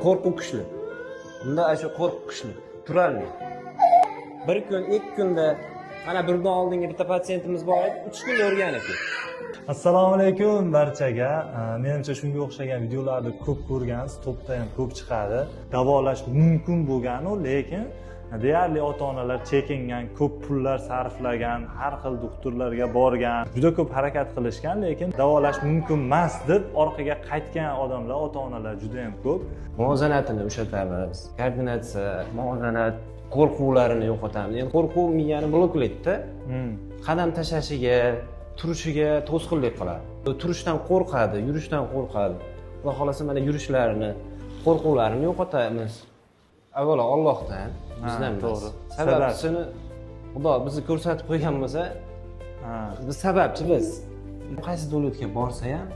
qo'rquv kuchli. Bunda shu qo'rquv kuchli. Turolmaydi. Bir kun, 2 kunda mana birdan oldingi bitta patsiyentimiz bor edi, 3 kun o'rganib ketdi. Assalomu alaykum barchaga. Menimcha shunga o'xshagan videolarni ko'p ko'rgansiz, to'pda ham ko'p chiqadi. Davolash mumkin bo'lgan-u, lekin deyarli ota-onalar chekingan, ko'p pullar sarflagan, har xil doktorlarga borgan, juda ko'p harakat qilishgan, lekin davolash mumkin emas deb orqaga qaytgan odamlar, ota-onalar juda ham ko'p. Muvozanatini ushatamiz. Koordinatsiya, muvozanat, qo'rquvlarini yo'qotamiz. Endi qo'rquv miyani bloklaydi-da. Qadam tashlashiga, turishiga to'sqinlik qiladi. Turishdan qo'rqadi, yurishdan qo'rqadi. Xudo xolasa mana yurishlarini, qo'rquvlarini yo'qotamiz. Avvalo Allohdan, bizdan to'g'ri. Sababchisini Xudo bizni ko'rsatib qo'ygan bo'lsa, biz sababchi biz. Qaysi davlatga borsa ham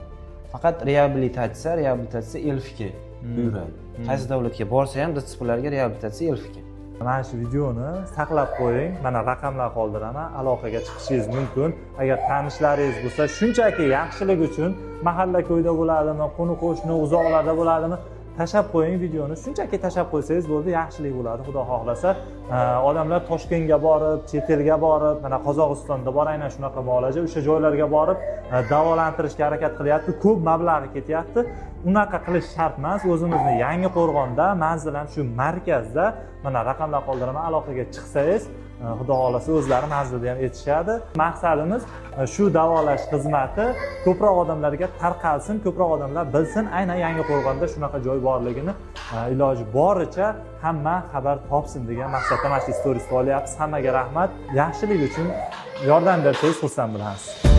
faqat reabilitatsiya elfga buyuradi. Qaysi davlatga borsa ham disiplinlarga reabilitatsiya elfga. Mana shu videoni saqlab qo'ying. Mana raqamlar qoldiraman, aloqaga chiqishingiz mumkin. Agar tanishlaringiz bo'lsa, shunchaki yaxshilik uchun mahalla ko'yda bo'ladimi, qo'ni-qo'shni uzoqlarda bo'ladimi, tashab qo'ying videoni. Shunchaki tashab qo'ysangiz bo'ldi, yaxshilik bo'ladi, Xudo xohlasa. Odamlar Toshkentga borib, chet elga borib, mana Qozog'istonda bor aynan shunaqa muolaja, o'sha joylarga borib davolantirishga harakat qilyapti. Ko'p mablag' ketyapti. Unaqa qilish shart emas. O'zimizni Yangiqo'rg'onda, manzil ham shu markazda, mana raqamlar qoldiraman, aloqaga chiqsangiz, Xudo xolasa o'zlari manzilda ham yetishadi. Maqsadimiz shu davolash xizmati ko'proq odamlarga tarqalsin, ko'proq odamlar bilsin, aynan Yangiqo'rg'onda shunaqa joy borligini iloji boricha hamma xabar topsin degan maqsadda mana shu stories olyapmiz. Hammaga rahmat. Yaxshilik uchun yordam bersangiz xursand bo'lamiz.